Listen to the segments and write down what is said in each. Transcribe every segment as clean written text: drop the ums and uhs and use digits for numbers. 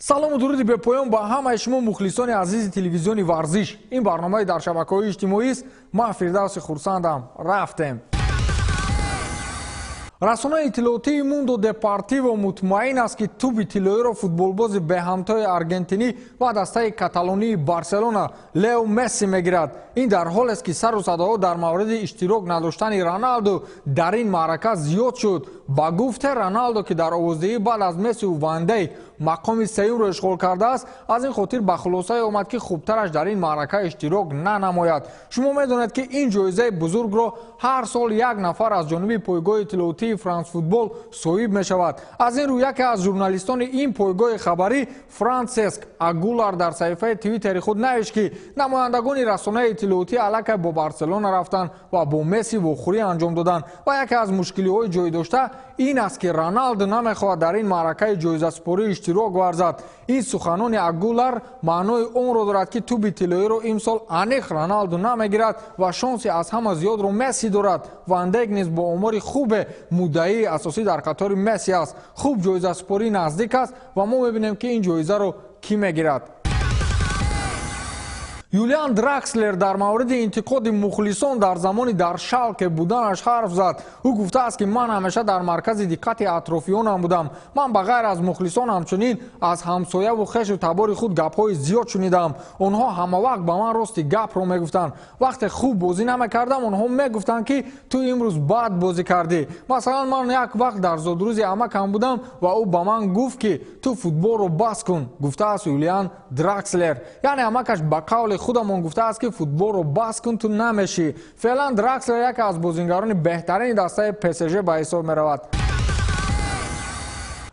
салому дуруди бепоён ба ҳамаи шумо мухлисони азизи телевизиони варзиш. Ин барномаи дар шабакаҳои иҷтимоист. Ман Фирдавси хурсандам. Рафтем. расонаи иттилоотии Мундо Депортиво мутмаин аст ки туби тиллоиро футболбози беҳамтои аргентинӣ ва дастаи каталонии Барселона Лео Месси мегирад. Ин дар ҳоле аст ки сару садоҳо дар мавриди иштирок надоштани Роналдо дар ин маърака зиёд шуд. ба гуфте Роналдо ки дар овоздеҳӣ баъд аз Мессию Ван Дейк мақоми сеюмро ишғол кардааст, аз ин хотир ба хулосае омад ки хубтараш дар ин маърака иштирок нанамояд. шумо медонед ки ин ҷоизаи бузургро ҳар сол як нафар аз ҷониби пойгоҳи иттилоотии Франс Футбол соҳиб мешавад. аз ин рӯ яке аз журналистони ин пойгоҳи хабарӣ Франсиск Агулар дар саҳифаи твиттери худ навишт ки намояндагони расонаи иттилоотӣ аллакай бо Барселона рафтанд ва бо Месси вохӯрӣ анҷом доданд ва яке аз мушкилиҳои ҷойдошта ин аст ки Роналдо намехоҳад дар ин маъракаи ҷоизаспорӣ иштирок варзад. ин суханони Агулар маънои онро дорад ки туби тиллоиро имсол аниқ Роналдо намегирад ва шонси аз ҳама зиёдро Месси дорад. Ван Дейк низ бо омори хубе муддаии асосӣ дар қатори Месси аст. хуб ҷоизаспорӣ наздик аст ва мо мебинем ки ин ҷоизаро кӣ мегирад. Юлиан Дракслер дар мавриди интиқоди мухлисон дар замони дар Шалке буданаш ҳарф зад. ӯ гуфтааст ки ман ҳамеша дар маркази диққати атрофиёнам будам. ман ба ғайр аз мухлисон ҳамчунин аз ҳамсояву хешу табори худ гапҳои зиёд шунидам. онҳо ҳамавақт ба ман рости гапро мегуфтанд. вақте хуб бозӣ намекардам, онҳо мегуфтанд ки ту имрӯз бад бозӣ кардӣ. масалан, ман як вақт дар зодрӯзи амакам будам ва ӯ ба ман гуфт ки ту футболро бас кун, гуфтааст Юлиан Дракслер. яъне амакаш ба қавли худамон гуфтааст ки футболро бас кун, ту намешӣ. феълан Дракслер яке аз бозингарони беҳтарини дастаи ПСЖ ба ҳисоб меравад.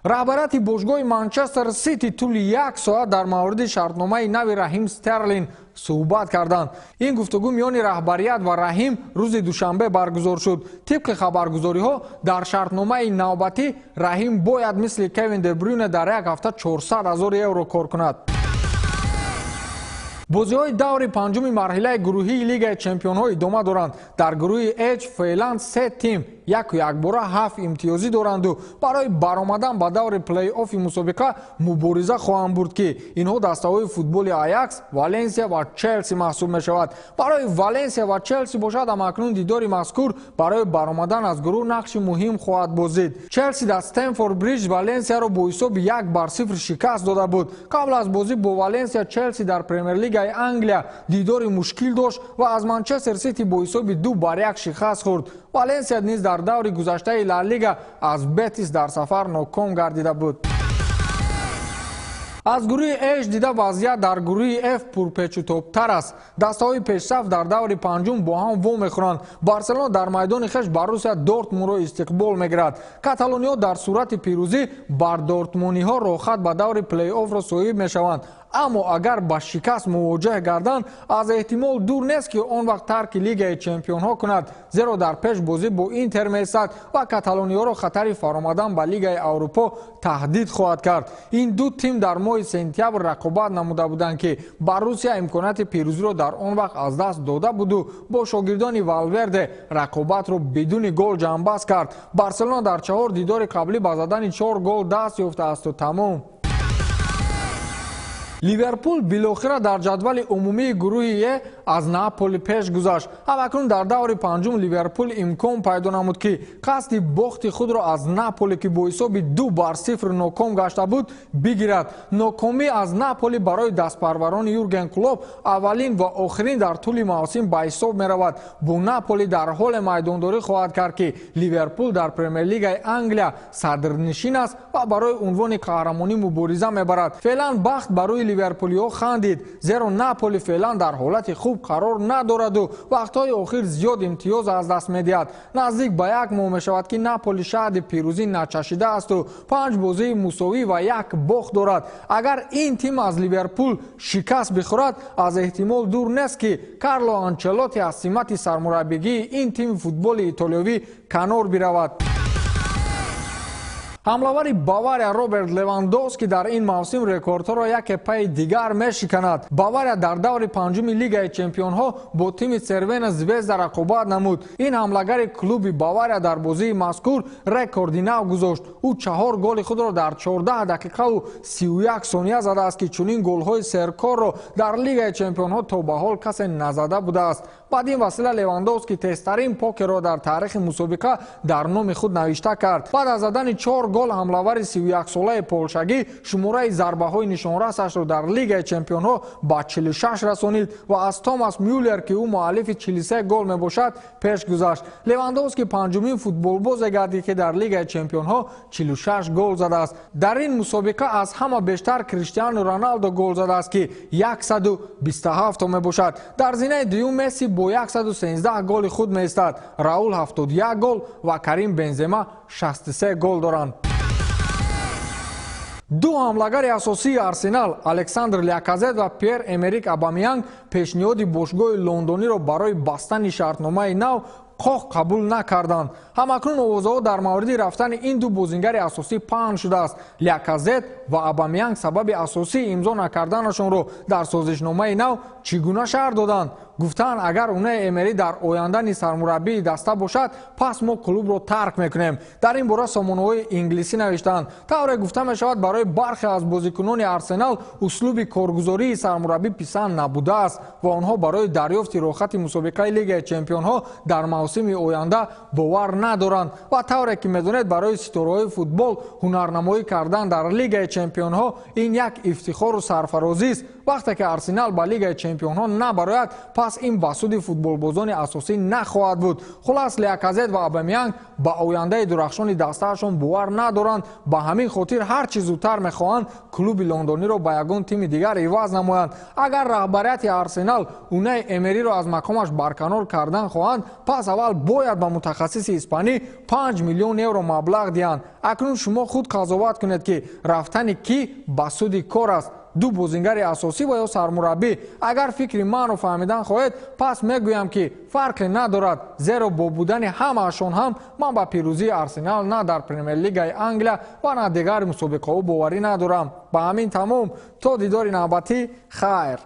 раҳбарияти бошгоҳи Манчестер Сити тӯли як соат дар мавриди шартномаи нави Раҳим Стерлинг суҳбат карданд. ин гуфтугӯ миёни раҳбарият ва Раҳим рӯзи душанбе баргузор шуд. тибқи хабаргузориҳо дар шартномаи навбатӣ Раҳим бояд мисли Кевин Де Брюйне дар як ҳафта 400 000 евро кор кунад. бозиҳои даври панҷуми марҳилаи гурӯҳии Лигаи Чемпионҳо идома доранд. дар гурӯҳи H феълан 3 тим якбора 7 имтиёзӣ доранду барои баромадан ба даври плей-оффи мусобиқа мубориза хоҳанд бурд ки инҳо дастаҳои футболи Аякс, Валенсия ва Челси маҳсуб мешавад. барои Валенсия ва Челси бошад ҳамакнун дидори мазкур барои баромадан аз гурӯҳ нақши муҳим хоҳад бозид. Челси дар Стенфорд Бриҷ Валенсияро бо ҳисоби 1-0 шикаст дода буд. қабл аз бозӣ бо Валенсия Челси дар Премер-лигаи Англия дидори мушкил дошт ва аз Манчестер Сити бо ҳисоби 2-1 шикаст хӯрд. Валенсия низ дар даври гузаштаи Ла Лига аз Бетис дар сафар ноком гардида буд. аз гурӯҳи H дида вазъият дар гурӯҳи F пурпечутоптар аст. дастаҳои пешсаф дар даври панҷум бо ҳам во мехӯранд. Барселона дар майдони хеш Боруссия Дортмундро истиқбол мегирад. каталониҳо дар сурати пирӯзӣ бар дортмундиҳо рохат ба даври плей-оффро соҳиб мешаванд. аммо агар ба шикаст мувоҷеҳ гарданд, аз эҳтимол дур нест ки он вақт тарки Лигаи Чемпионҳо кунад, зеро дар пеш бозӣ бо Интер месад ва каталониҳоро хатари фаромадан ба Лигаи Аврупо таҳдид хоҳад кард. ин ду тим дар моҳи сентябр рақобат намуда буданд ки Боруссия имконияти пирӯзиро дар он вақт аз даст дода буду бо шогирдони Валверде рақобатро бидуни гол ҷамъбаст кард. Барселона дар 4 дидори қаблӣ ба задани 4 гол даст ёфтаасту тамом. ливерпул билохира дар ҷадвали умумии гурӯҳи Е аз Наполи пеш гузашт. ҳамакнун дар даври панҷум Ливерпул имкон пайдо намуд ки қасди бохти худро аз Наполи ки бо ҳисоби 2-0 ноком гашта буд бигирад. нокомӣ аз Наполи барои дастпарварони Юрген Клоп аввалин ва охирин дар тӯли мавсим ба ҳисоб меравад. бо Наполи дар ҳоле майдондорӣ хоҳад кард ки Ливерпул дар Премер-лигаи Англия садрнишин аст ва барои унвони қаҳрамонӣ мубориза мебарад. феълан бахт барои ливерпулиҳо хандид, зеро Наполи феълан дар ҳолати хуб қарор надораду вақтҳои охир зиёд имтиёз аз даст медиҳад. наздик ба 1 моҳ мешавад ки Наполи шаҳди пирӯзӣ начашидаасту 5 бозии мусовӣ ва 1 бохт дорад. агар ин тим аз Ливерпул шикаст бихӯрад, аз эҳтимол дур нест ки Карло Анчелоти аз симати сармураббигии ин тими футболи итолиёвӣ канор биравад. ҳамлавари Бавария Роберт Левандовски дар ин мавсим рекордҳоро яке паи дигар мешиканад. Бавария дар даври панҷуми Лигаи Чемпионҳо бо тими Цервена Звезда рақобат намуд. Ин ҳамлагари клуби Бавария дар бозии мазкур рекорди нав гузошт. Ӯ 4 голи худро дар 14 дақиқаву 31 сония задааст ки чунин голҳои серкорро дар Лигаи Чемпионҳо то ба ҳол касе назада будааст. Баъд ин васила Левандовски тезтарин покерро дар таърихи мусобиқа дар номи худ навишта кард. Баъд аз задани 4 гол ҳамлавари 31-солаи полшагӣ шумораи зарбаҳои нишонрасашро дар Лигаи Чемпионҳо ба 46 расонид ва аз Томас Мюллер ки ӯ муаллифи 43 гол мебошад пеш гузашт. Левандовски панҷумин футболбозе гардид ки дар Лигаи Чемпионҳо 46 гол задааст. Дар ин мусобиқа аз ҳама бештар Криштиану Роналдо гол задааст ки 127 мебошад. Дар зинаи дуюм Месси бо 113 голи худ меистад. Раул 71 гол ва Карим Бензема 63 гол доранд. ду ҳамлагари асосии Арсенал Александр Ляказет ва Пьер-Эмерик Абамеянг пешниҳоди бошгоҳи лондониро барои бастани шартномаи нав хоҳ қабул накарданд. ҳамакнун овозаҳо дар мавриди рафтани ин ду бозингари асосӣ паҳн шудааст. Ляказет ва Абамеянг сабаби асосии имзо накарданашонро дар созишномаи нав чӣ гуна шарҳ доданд? Гуфтанд агар Унаи Эмери дар оянда низ сармураббии даста бошад, пас мо клубро тарк мекунем. Дар ин бора сомонаҳои инглисӣ навиштаанд. Тавре гуфта мешавад барои бархе аз бозикунони Арсенал услуби коргузории сармураббӣ писанд набудааст ва онҳо барои дарёфти рохати мусобиқаи Лигаи Чемпионҳо дар мавсими оянда бовар надоранд ва тавре ки медонед барои ситораҳои футбол ҳунарнамоӣ кардан дар Лигаи Чемпионҳо ин як ифтихору сарфарозист. вақте ки Арсенал ба Лигаи Чемпионҳо набарояд, пас ин ба суди футболбозони асосӣ нахоҳад буд. Хулас Ляказет ва Абамеянг ба ояндаи дурахшони дастаашон бовар надоранд. Ба ҳамин хотир ҳар чӣ зудтар мехоҳанд клуби лондониро ба ягон тими дигар иваз намоянд. Агар раҳбарияти Арсенал Унаи Эмериро аз мақомаш барканор кардан хоҳанд, пас аввал бояд ба мутахассиси испанӣ 5 миллион евро маблағ диҳанд. Акнун шумо худ қазоват кунед ки рафтани кӣ ба суди кор аст, ду бозингари асосӣ ва ё сармураббӣ. Агар фикри маъно фаҳмидан хоҳед, пас мегӯям ки фарқе надорад, зеро бо будани ҳамаашон ҳам ман ба пирӯзии Арсенал на дар Премер-лигаи Англия ва на дигар мусобиқаҳо боварӣ надорам. Ба ҳамин тамом, то дидори навбатӣ, хайр.